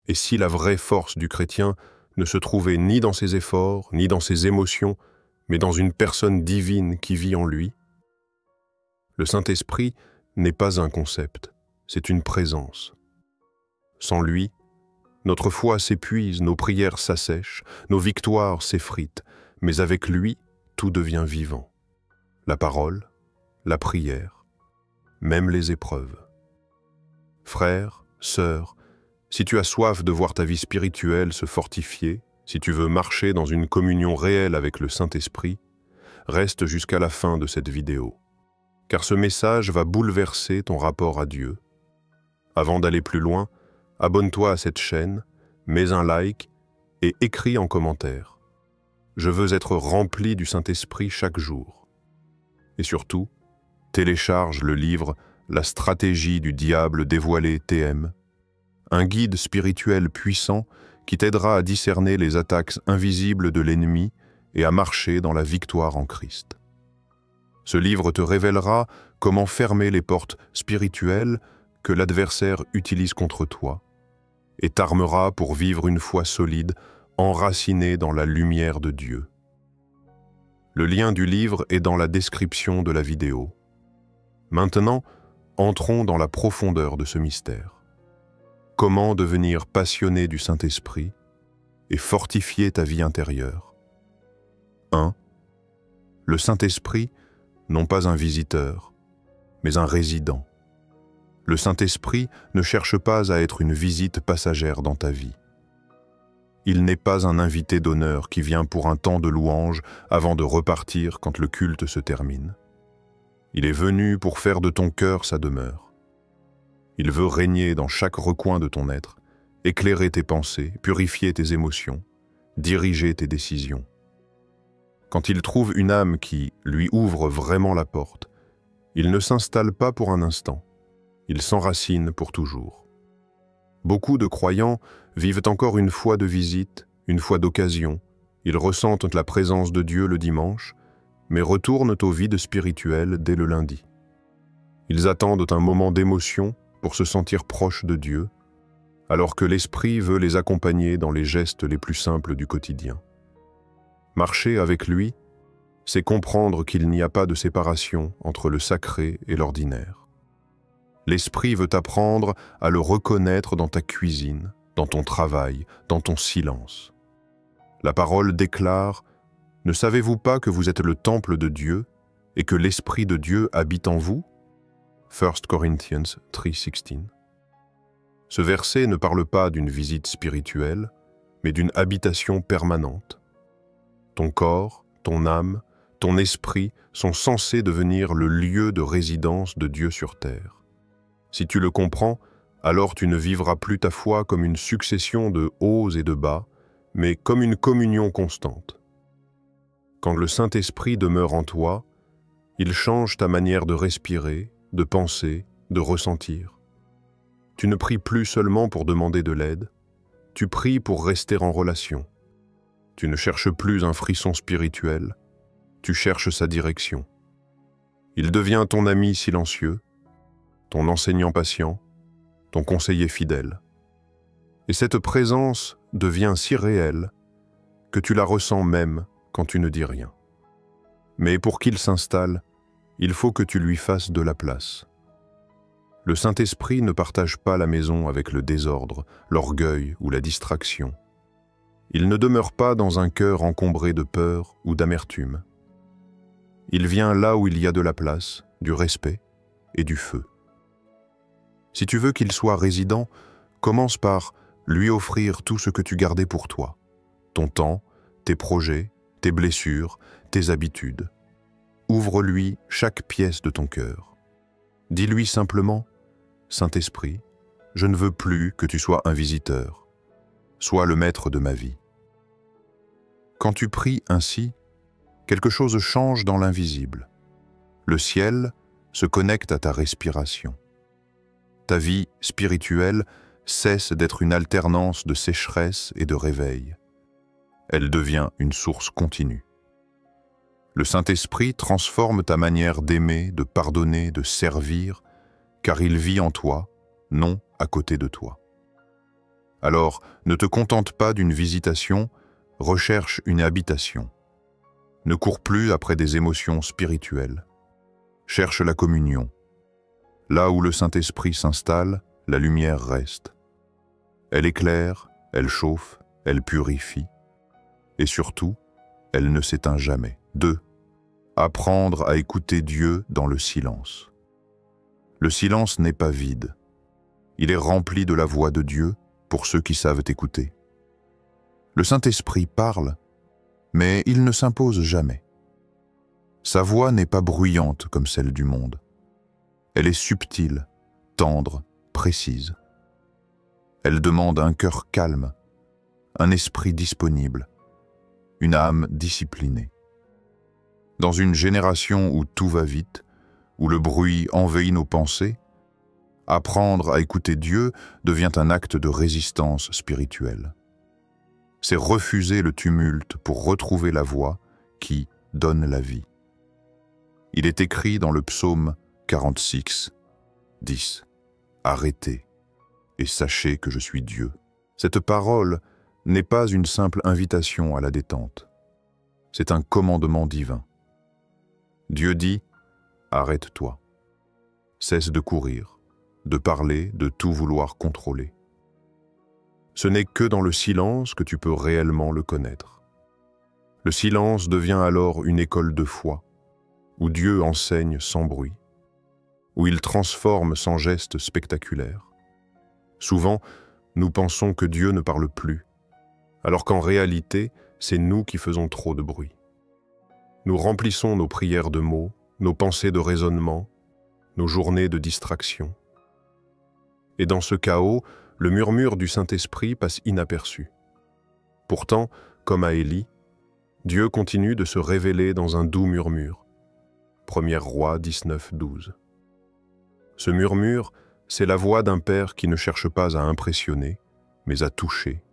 Et si la vraie force du chrétien ne se trouvait ni dans ses efforts, ni dans ses émotions, mais dans une personne divine qui vit en lui? Le Saint-Esprit n'est pas un concept, c'est une présence. Sans lui, notre foi s'épuise, nos prières s'assèchent, nos victoires s'effritent, mais avec lui, tout devient vivant. La parole, la prière, même les épreuves. Frères, sœurs, si tu as soif de voir ta vie spirituelle se fortifier, si tu veux marcher dans une communion réelle avec le Saint-Esprit, reste jusqu'à la fin de cette vidéo, car ce message va bouleverser ton rapport à Dieu. Avant d'aller plus loin, abonne-toi à cette chaîne, mets un like et écris en commentaire. Je veux être rempli du Saint-Esprit chaque jour. Et surtout, télécharge le livre « La stratégie du diable dévoilée TM », un guide spirituel puissant qui t'aidera à discerner les attaques invisibles de l'ennemi et à marcher dans la victoire en Christ. Ce livre te révélera comment fermer les portes spirituelles que l'adversaire utilise contre toi et t'armera pour vivre une foi solide, enracinée dans la lumière de Dieu. Le lien du livre est dans la description de la vidéo. Maintenant, entrons dans la profondeur de ce mystère. Comment devenir passionné du Saint-Esprit et fortifier ta vie intérieure? 1. Le Saint-Esprit, non pas un visiteur, mais un résident. Le Saint-Esprit ne cherche pas à être une visite passagère dans ta vie. Il n'est pas un invité d'honneur qui vient pour un temps de louange avant de repartir quand le culte se termine. Il est venu pour faire de ton cœur sa demeure. Il veut régner dans chaque recoin de ton être, éclairer tes pensées, purifier tes émotions, diriger tes décisions. Quand il trouve une âme qui lui ouvre vraiment la porte, il ne s'installe pas pour un instant, il s'enracine pour toujours. Beaucoup de croyants vivent encore une foi de visite, une foi d'occasion, ils ressentent la présence de Dieu le dimanche, mais retournent au vide spirituel dès le lundi. Ils attendent un moment d'émotion pour se sentir proche de Dieu, alors que l'Esprit veut les accompagner dans les gestes les plus simples du quotidien. Marcher avec lui, c'est comprendre qu'il n'y a pas de séparation entre le sacré et l'ordinaire. L'Esprit veut t'apprendre à le reconnaître dans ta cuisine, dans ton travail, dans ton silence. La parole déclare « Ne savez-vous pas que vous êtes le temple de Dieu et que l'Esprit de Dieu habite en vous » 1 Corinthians 3:16. Ce verset ne parle pas d'une visite spirituelle, mais d'une habitation permanente. Ton corps, ton âme, ton esprit sont censés devenir le lieu de résidence de Dieu sur terre. Si tu le comprends, alors tu ne vivras plus ta foi comme une succession de hauts et de bas, mais comme une communion constante. Quand le Saint-Esprit demeure en toi, il change ta manière de respirer, de penser, de ressentir. Tu ne pries plus seulement pour demander de l'aide, tu pries pour rester en relation. Tu ne cherches plus un frisson spirituel, tu cherches sa direction. Il devient ton ami silencieux, ton enseignant patient, ton conseiller fidèle. Et cette présence devient si réelle que tu la ressens même quand tu ne dis rien. Mais pour qu'il s'installe, il faut que tu lui fasses de la place. Le Saint-Esprit ne partage pas la maison avec le désordre, l'orgueil ou la distraction. Il ne demeure pas dans un cœur encombré de peur ou d'amertume. Il vient là où il y a de la place, du respect et du feu. Si tu veux qu'il soit résident, commence par lui offrir tout ce que tu gardais pour toi, ton temps, tes projets, tes blessures, tes habitudes. Ouvre-lui chaque pièce de ton cœur. Dis-lui simplement « Saint-Esprit, je ne veux plus que tu sois un visiteur. Sois le maître de ma vie. » Quand tu pries ainsi, quelque chose change dans l'invisible. Le ciel se connecte à ta respiration. Ta vie spirituelle cesse d'être une alternance de sécheresse et de réveil. Elle devient une source continue. Le Saint-Esprit transforme ta manière d'aimer, de pardonner, de servir, car il vit en toi, non à côté de toi. Alors, ne te contente pas d'une visitation, recherche une habitation. Ne cours plus après des émotions spirituelles. Cherche la communion. Là où le Saint-Esprit s'installe, la lumière reste. Elle éclaire, elle chauffe, elle purifie. Et surtout, elle ne s'éteint jamais. 2. Apprendre à écouter Dieu dans le silence. Le silence n'est pas vide. Il est rempli de la voix de Dieu pour ceux qui savent écouter. Le Saint-Esprit parle, mais il ne s'impose jamais. Sa voix n'est pas bruyante comme celle du monde. Elle est subtile, tendre, précise. Elle demande un cœur calme, un esprit disponible, une âme disciplinée. Dans une génération où tout va vite, où le bruit envahit nos pensées, apprendre à écouter Dieu devient un acte de résistance spirituelle. C'est refuser le tumulte pour retrouver la voix qui donne la vie. Il est écrit dans le psaume 46, 10. « Arrêtez et sachez que je suis Dieu ». Cette parole n'est pas une simple invitation à la détente. C'est un commandement divin. Dieu dit « Arrête-toi ». Cesse de courir, de parler, de tout vouloir contrôler. Ce n'est que dans le silence que tu peux réellement le connaître. Le silence devient alors une école de foi, où Dieu enseigne sans bruit, où il transforme sans geste spectaculaire. Souvent, nous pensons que Dieu ne parle plus, alors qu'en réalité, c'est nous qui faisons trop de bruit. Nous remplissons nos prières de mots, nos pensées de raisonnement, nos journées de distraction. Et dans ce chaos, le murmure du Saint-Esprit passe inaperçu. Pourtant, comme à Élie, Dieu continue de se révéler dans un doux murmure. 1er Roi 19, 12. Ce murmure, c'est la voix d'un père qui ne cherche pas à impressionner, mais à toucher.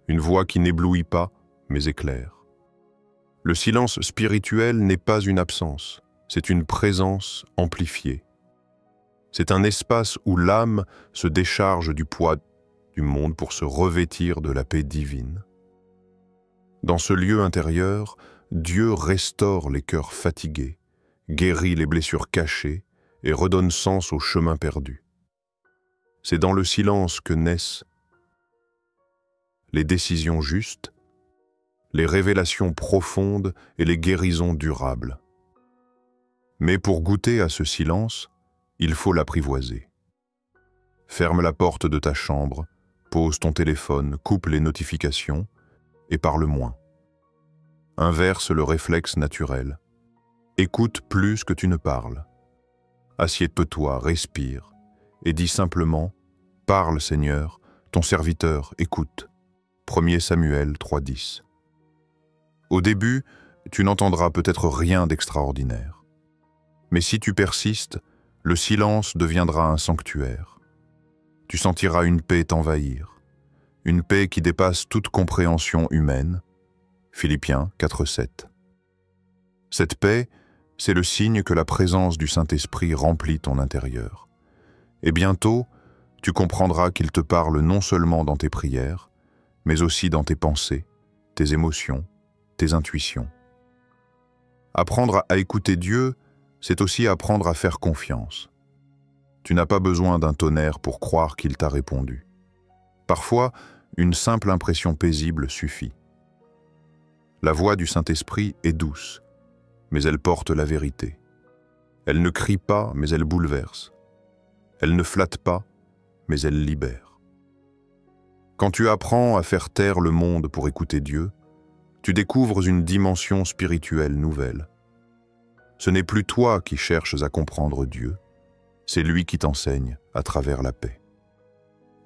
Une voix qui n'éblouit pas, mais éclaire. Le silence spirituel n'est pas une absence, c'est une présence amplifiée. C'est un espace où l'âme se décharge du poids du monde pour se revêtir de la paix divine. Dans ce lieu intérieur, Dieu restaure les cœurs fatigués, guérit les blessures cachées et redonne sens aux chemins perdus. C'est dans le silence que naissent les décisions justes, les révélations profondes et les guérisons durables. Mais pour goûter à ce silence, il faut l'apprivoiser. Ferme la porte de ta chambre, pose ton téléphone, coupe les notifications et parle moins. Inverse le réflexe naturel. Écoute plus que tu ne parles. Assieds-toi, respire et dis simplement « Parle, Seigneur, ton serviteur écoute ». 1 Samuel 3,10. Au début, tu n'entendras peut-être rien d'extraordinaire. Mais si tu persistes, le silence deviendra un sanctuaire. Tu sentiras une paix t'envahir, une paix qui dépasse toute compréhension humaine. Philippiens 4,7. Cette paix, c'est le signe que la présence du Saint-Esprit remplit ton intérieur. Et bientôt, tu comprendras qu'il te parle non seulement dans tes prières, mais aussi dans tes pensées, tes émotions, tes intuitions. Apprendre à écouter Dieu, c'est aussi apprendre à faire confiance. Tu n'as pas besoin d'un tonnerre pour croire qu'il t'a répondu. Parfois, une simple impression paisible suffit. La voix du Saint-Esprit est douce, mais elle porte la vérité. Elle ne crie pas, mais elle bouleverse. Elle ne flatte pas, mais elle libère. Quand tu apprends à faire taire le monde pour écouter Dieu, tu découvres une dimension spirituelle nouvelle. Ce n'est plus toi qui cherches à comprendre Dieu, c'est lui qui t'enseigne à travers la paix.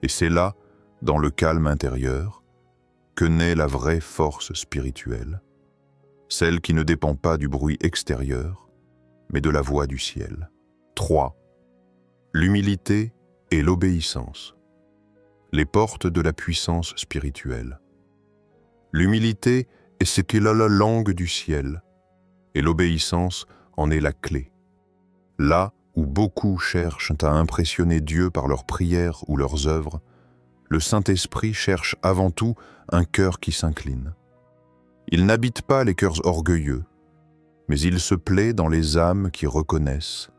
Et c'est là, dans le calme intérieur, que naît la vraie force spirituelle, celle qui ne dépend pas du bruit extérieur, mais de la voix du ciel. 3. L'humilité et l'obéissance. Les portes de la puissance spirituelle. L'humilité est ce qu'est la langue du ciel, et l'obéissance en est la clé. Là où beaucoup cherchent à impressionner Dieu par leurs prières ou leurs œuvres, le Saint-Esprit cherche avant tout un cœur qui s'incline. Il n'habite pas les cœurs orgueilleux, mais il se plaît dans les âmes qui reconnaissent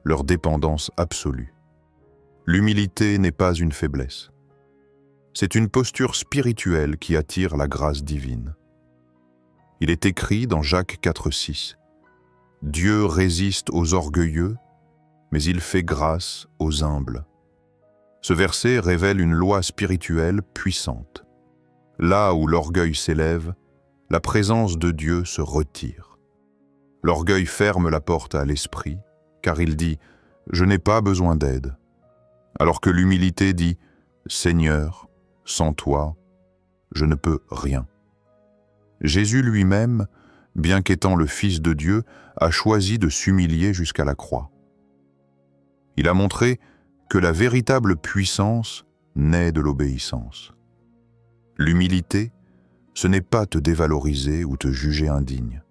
leur dépendance absolue. L'humilité n'est pas une faiblesse. C'est une posture spirituelle qui attire la grâce divine. Il est écrit dans Jacques 4,6 « Dieu résiste aux orgueilleux, mais il fait grâce aux humbles. » Ce verset révèle une loi spirituelle puissante. Là où l'orgueil s'élève, la présence de Dieu se retire. L'orgueil ferme la porte à l'esprit, car il dit « Je n'ai pas besoin d'aide », alors que l'humilité dit « Seigneur, sans toi, je ne peux rien ». Jésus lui-même, bien qu'étant le Fils de Dieu, a choisi de s'humilier jusqu'à la croix. Il a montré que la véritable puissance naît de l'obéissance. L'humilité, ce n'est pas te dévaloriser ou te juger indigne.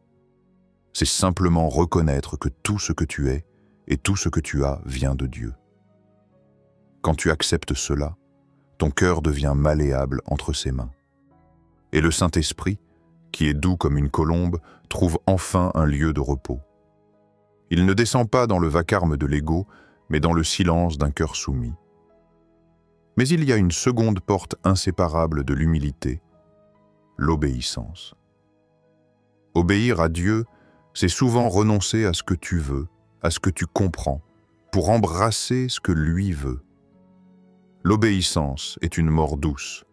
C'est simplement reconnaître que tout ce que tu es et tout ce que tu as vient de Dieu. Quand tu acceptes cela, ton cœur devient malléable entre ses mains. Et le Saint-Esprit, qui est doux comme une colombe, trouve enfin un lieu de repos. Il ne descend pas dans le vacarme de l'ego, mais dans le silence d'un cœur soumis. Mais il y a une seconde porte inséparable de l'humilité, l'obéissance. Obéir à Dieu, c'est souvent renoncer à ce que tu veux, à ce que tu comprends, pour embrasser ce que lui veut. L'obéissance est une mort douce.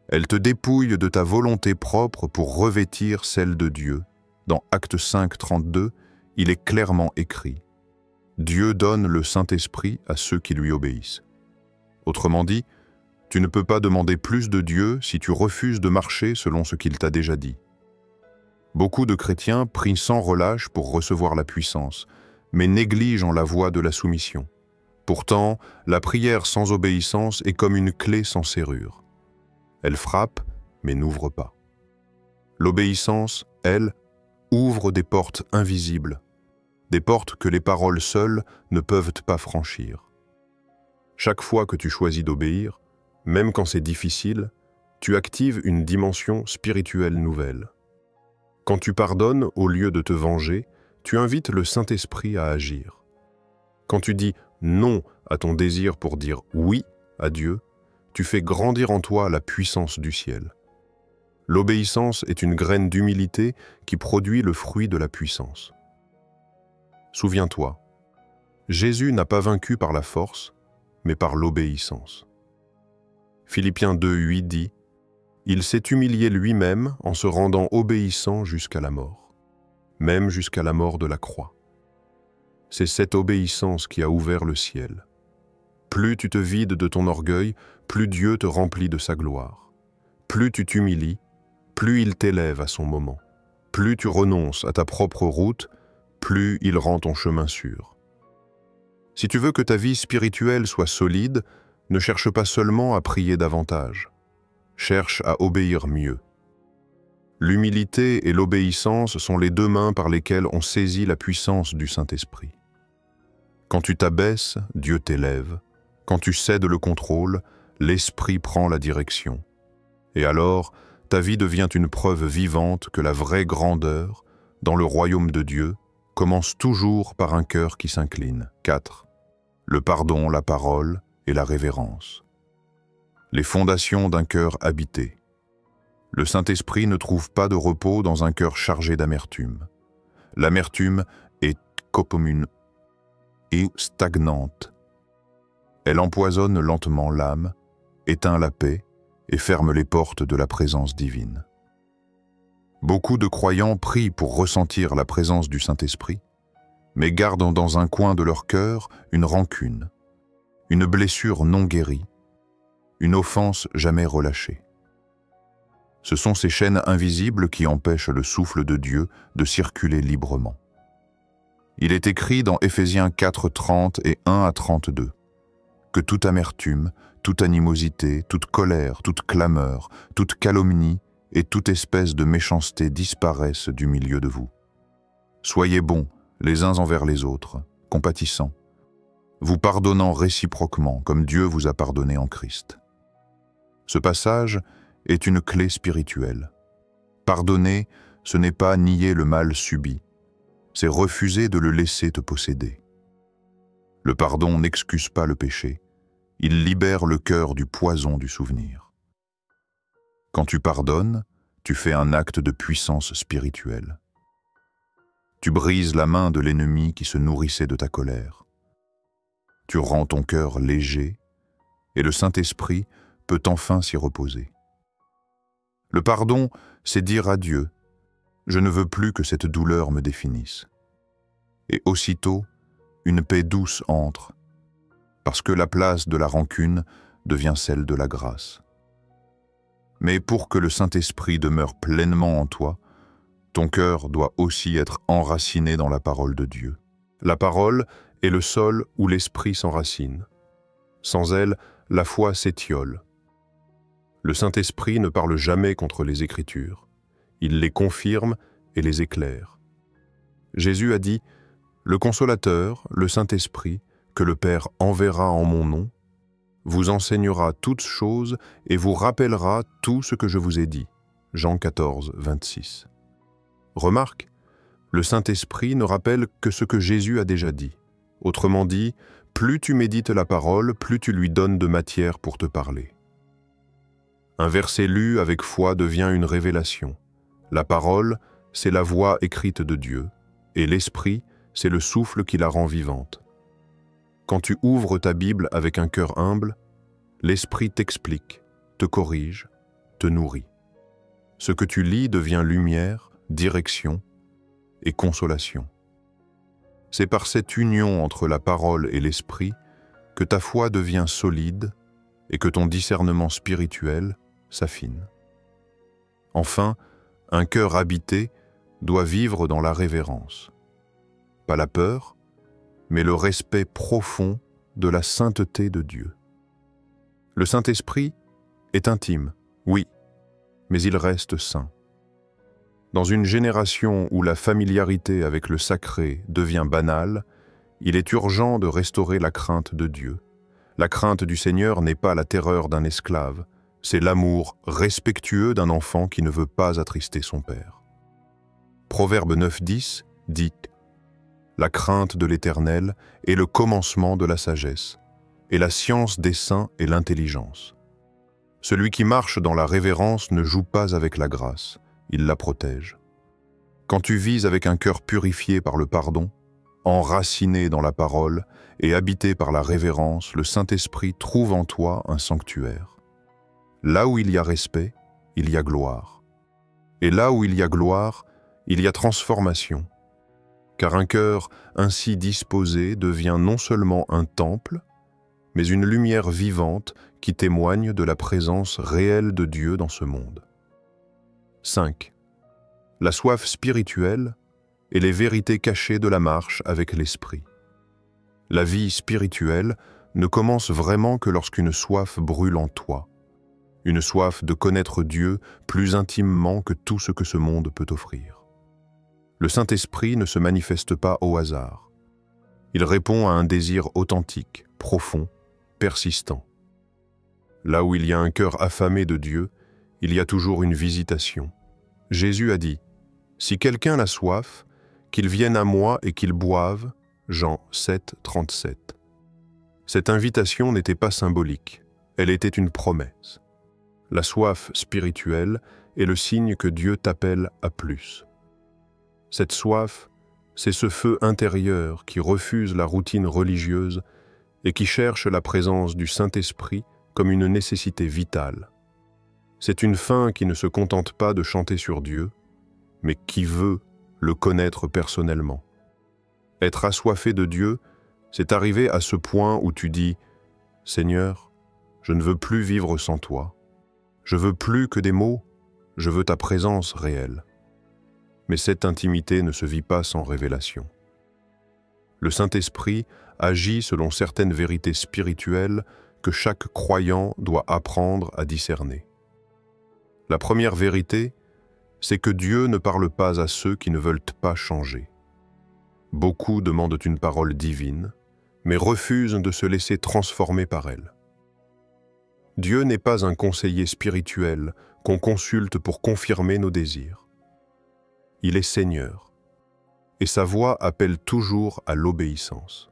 Elle te dépouille de ta volonté propre pour revêtir celle de Dieu. Dans Actes 5, 32, il est clairement écrit « Dieu donne le Saint-Esprit à ceux qui lui obéissent ». Autrement dit, tu ne peux pas demander plus de Dieu si tu refuses de marcher selon ce qu'il t'a déjà dit. Beaucoup de chrétiens prient sans relâche pour recevoir la puissance, mais négligent la voie de la soumission. Pourtant, la prière sans obéissance est comme une clé sans serrure. Elle frappe, mais n'ouvre pas. L'obéissance, elle, ouvre des portes invisibles, des portes que les paroles seules ne peuvent pas franchir. Chaque fois que tu choisis d'obéir, même quand c'est difficile, tu actives une dimension spirituelle nouvelle. Quand tu pardonnes au lieu de te venger, tu invites le Saint-Esprit à agir. Quand tu dis non à ton désir pour dire oui à Dieu, tu fais grandir en toi la puissance du ciel. L'obéissance est une graine d'humilité qui produit le fruit de la puissance. Souviens-toi, Jésus n'a pas vaincu par la force, mais par l'obéissance. Philippiens 2,8 dit « Il s'est humilié lui-même en se rendant obéissant jusqu'à la mort, même jusqu'à la mort de la croix. » C'est cette obéissance qui a ouvert le ciel. Plus tu te vides de ton orgueil, plus Dieu te remplit de sa gloire. Plus tu t'humilies, plus il t'élève à son moment. Plus tu renonces à ta propre route, plus il rend ton chemin sûr. Si tu veux que ta vie spirituelle soit solide, ne cherche pas seulement à prier davantage. Cherche à obéir mieux. L'humilité et l'obéissance sont les deux mains par lesquelles on saisit la puissance du Saint-Esprit. Quand tu t'abaisses, Dieu t'élève. Quand tu cèdes le contrôle, l'Esprit prend la direction. Et alors, ta vie devient une preuve vivante que la vraie grandeur, dans le royaume de Dieu, commence toujours par un cœur qui s'incline. 4. Le pardon, la parole et la révérence. Les fondations d'un cœur habité. Le Saint-Esprit ne trouve pas de repos dans un cœur chargé d'amertume. L'amertume est commune et stagnante. Elle empoisonne lentement l'âme, éteint la paix et ferme les portes de la présence divine. Beaucoup de croyants prient pour ressentir la présence du Saint-Esprit, mais gardent dans un coin de leur cœur une rancune, une blessure non guérie, une offense jamais relâchée. Ce sont ces chaînes invisibles qui empêchent le souffle de Dieu de circuler librement. Il est écrit dans Éphésiens 4, 30 et 1 à 32 que toute amertume, toute animosité, toute colère, toute clameur, toute calomnie et toute espèce de méchanceté disparaissent du milieu de vous. Soyez bons les uns envers les autres, compatissants, vous pardonnant réciproquement comme Dieu vous a pardonné en Christ. Ce passage est une clé spirituelle. Pardonner, ce n'est pas nier le mal subi, c'est refuser de le laisser te posséder. Le pardon n'excuse pas le péché, il libère le cœur du poison du souvenir. Quand tu pardonnes, tu fais un acte de puissance spirituelle. Tu brises la main de l'ennemi qui se nourrissait de ta colère. Tu rends ton cœur léger et le Saint-Esprit peut enfin s'y reposer. Le pardon, c'est dire à Dieu « Je ne veux plus que cette douleur me définisse ». Et aussitôt, une paix douce entre, parce que la place de la rancune devient celle de la grâce. Mais pour que le Saint-Esprit demeure pleinement en toi, ton cœur doit aussi être enraciné dans la parole de Dieu. La parole est le sol où l'Esprit s'enracine. Sans elle, la foi s'étiole. Le Saint-Esprit ne parle jamais contre les Écritures. Il les confirme et les éclaire. Jésus a dit « Le Consolateur, le Saint-Esprit, que le Père enverra en mon nom, vous enseignera toutes choses et vous rappellera tout ce que je vous ai dit. » Jean 14, 26. Remarque, le Saint-Esprit ne rappelle que ce que Jésus a déjà dit. Autrement dit, plus tu médites la parole, plus tu lui donnes de matière pour te parler. Un verset lu avec foi devient une révélation. La parole, c'est la voix écrite de Dieu, et l'Esprit, c'est le souffle qui la rend vivante. Quand tu ouvres ta Bible avec un cœur humble, l'Esprit t'explique, te corrige, te nourrit. Ce que tu lis devient lumière, direction et consolation. C'est par cette union entre la parole et l'Esprit que ta foi devient solide et que ton discernement spirituel s'affine. Enfin, un cœur habité doit vivre dans la révérence. Pas la peur, mais le respect profond de la sainteté de Dieu. Le Saint-Esprit est intime, oui, mais il reste saint. Dans une génération où la familiarité avec le sacré devient banale, il est urgent de restaurer la crainte de Dieu. La crainte du Seigneur n'est pas la terreur d'un esclave, c'est l'amour respectueux d'un enfant qui ne veut pas attrister son père. Proverbe 9:10 dit « La crainte de l'Éternel est le commencement de la sagesse, et la science des saints est l'intelligence. Celui qui marche dans la révérence ne joue pas avec la grâce, il la protège. Quand tu vis avec un cœur purifié par le pardon, enraciné dans la parole et habité par la révérence, le Saint-Esprit trouve en toi un sanctuaire. Là où il y a respect, il y a gloire. Et là où il y a gloire, il y a transformation. Car un cœur ainsi disposé devient non seulement un temple, mais une lumière vivante qui témoigne de la présence réelle de Dieu dans ce monde. 5. La soif spirituelle et les vérités cachées de la marche avec l'Esprit. La vie spirituelle ne commence vraiment que lorsqu'une soif brûle en toi, une soif de connaître Dieu plus intimement que tout ce que ce monde peut offrir. Le Saint-Esprit ne se manifeste pas au hasard. Il répond à un désir authentique, profond, persistant. Là où il y a un cœur affamé de Dieu, il y a toujours une visitation. Jésus a dit « Si quelqu'un a soif, qu'il vienne à moi et qu'il boive » Jean 7, 37. Cette invitation n'était pas symbolique, elle était une promesse. La soif spirituelle est le signe que Dieu t'appelle à plus. Cette soif, c'est ce feu intérieur qui refuse la routine religieuse et qui cherche la présence du Saint-Esprit comme une nécessité vitale. C'est une faim qui ne se contente pas de chanter sur Dieu, mais qui veut le connaître personnellement. Être assoiffé de Dieu, c'est arriver à ce point où tu dis « Seigneur, je ne veux plus vivre sans toi. Je veux plus que des mots, je veux ta présence réelle. » Mais cette intimité ne se vit pas sans révélation. Le Saint-Esprit agit selon certaines vérités spirituelles que chaque croyant doit apprendre à discerner. La première vérité, c'est que Dieu ne parle pas à ceux qui ne veulent pas changer. Beaucoup demandent une parole divine, mais refuse de se laisser transformer par elle. Dieu n'est pas un conseiller spirituel qu'on consulte pour confirmer nos désirs. Il est Seigneur, et sa voix appelle toujours à l'obéissance.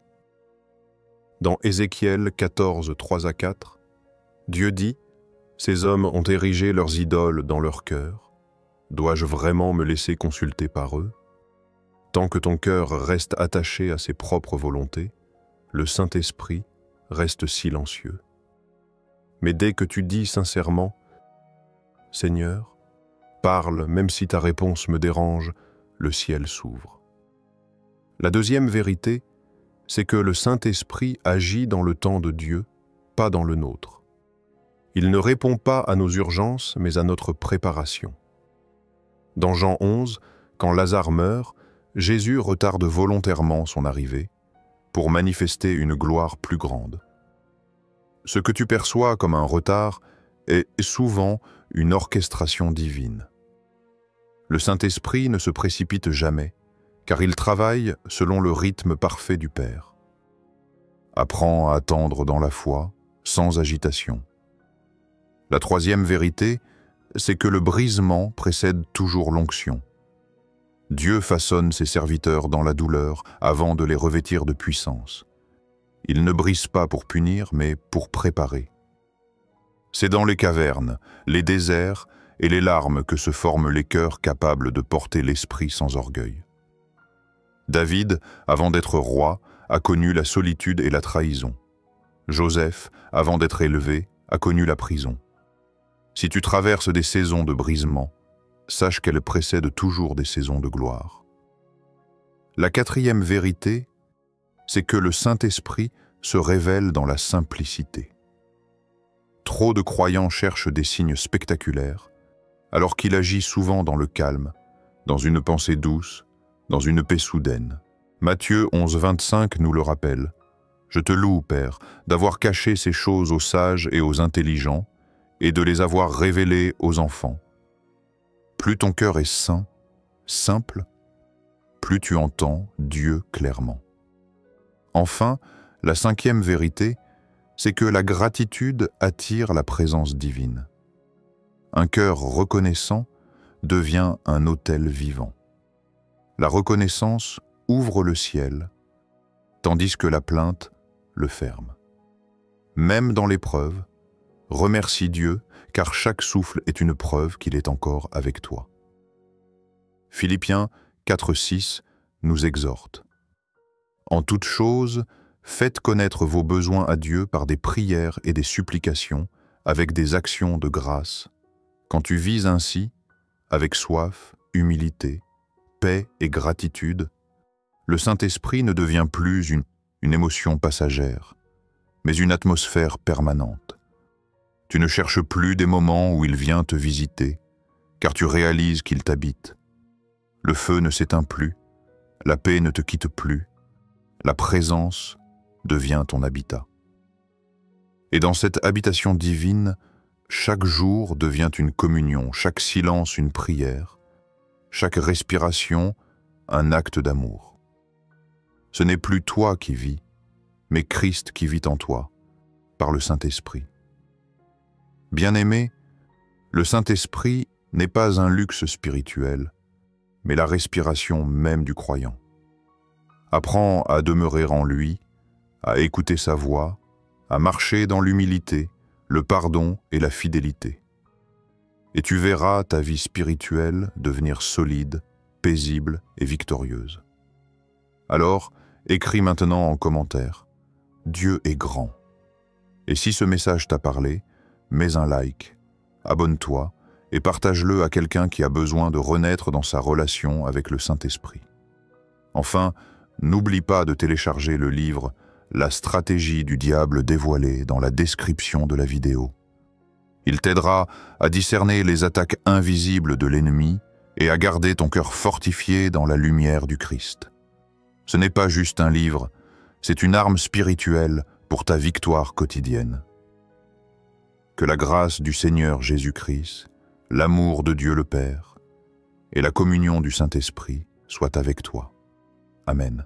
Dans Ézéchiel 14, 3-4, Dieu dit « Ces hommes ont érigé leurs idoles dans leur cœur. Dois-je vraiment me laisser consulter par eux? Tant que ton cœur reste attaché à ses propres volontés, le Saint-Esprit reste silencieux. Mais dès que tu dis sincèrement « Seigneur, parle, même si ta réponse me dérange, le ciel s'ouvre. » La deuxième vérité, c'est que le Saint-Esprit agit dans le temps de Dieu, pas dans le nôtre. Il ne répond pas à nos urgences, mais à notre préparation. Dans Jean 11, quand Lazare meurt, Jésus retarde volontairement son arrivée pour manifester une gloire plus grande. Ce que tu perçois comme un retard est souvent une orchestration divine. Le Saint-Esprit ne se précipite jamais, car il travaille selon le rythme parfait du Père. Apprends à attendre dans la foi, sans agitation. La troisième vérité, c'est que le brisement précède toujours l'onction. Dieu façonne ses serviteurs dans la douleur avant de les revêtir de puissance. Il ne brise pas pour punir, mais pour préparer. C'est dans les cavernes, les déserts et les larmes que se forment les cœurs capables de porter l'esprit sans orgueil. David, avant d'être roi, a connu la solitude et la trahison. Joseph, avant d'être élevé, a connu la prison. Si tu traverses des saisons de brisement, sache qu'elles précèdent toujours des saisons de gloire. La quatrième vérité, c'est que le Saint-Esprit se révèle dans la simplicité. Trop de croyants cherchent des signes spectaculaires, alors qu'il agit souvent dans le calme, dans une pensée douce, dans une paix soudaine. Matthieu 11, 25 nous le rappelle. « Je te loue, Père, d'avoir caché ces choses aux sages et aux intelligents, et de les avoir révélées aux enfants. Plus ton cœur est sain, simple, plus tu entends Dieu clairement. » Enfin, la cinquième vérité, c'est que la gratitude attire la présence divine. Un cœur reconnaissant devient un autel vivant. La reconnaissance ouvre le ciel, tandis que la plainte le ferme. Même dans l'épreuve, remercie Dieu, car chaque souffle est une preuve qu'il est encore avec toi. Philippiens 4,6 nous exhorte. En toute chose, faites connaître vos besoins à Dieu par des prières et des supplications, avec des actions de grâce. Quand tu vis ainsi, avec soif, humilité, paix et gratitude, le Saint-Esprit ne devient plus une émotion passagère, mais une atmosphère permanente. Tu ne cherches plus des moments où il vient te visiter, car tu réalises qu'il t'habite. Le feu ne s'éteint plus, la paix ne te quitte plus, la présence devient ton habitat. Et dans cette habitation divine, chaque jour devient une communion, chaque silence une prière, chaque respiration un acte d'amour. Ce n'est plus toi qui vis, mais Christ qui vit en toi, par le Saint-Esprit. Bien-aimé, le Saint-Esprit n'est pas un luxe spirituel, mais la respiration même du croyant. Apprends à demeurer en lui, à écouter sa voix, à marcher dans l'humilité, le pardon et la fidélité. Et tu verras ta vie spirituelle devenir solide, paisible et victorieuse. Alors, écris maintenant en commentaire « Dieu est grand ». Et si ce message t'a parlé, mets un like, abonne-toi et partage-le à quelqu'un qui a besoin de renaître dans sa relation avec le Saint-Esprit. Enfin, n'oublie pas de télécharger le livre « La stratégie du diable dévoilée » dans la description de la vidéo. Il t'aidera à discerner les attaques invisibles de l'ennemi et à garder ton cœur fortifié dans la lumière du Christ. Ce n'est pas juste un livre, c'est une arme spirituelle pour ta victoire quotidienne. Que la grâce du Seigneur Jésus-Christ, l'amour de Dieu le Père et la communion du Saint-Esprit soient avec toi. Amen.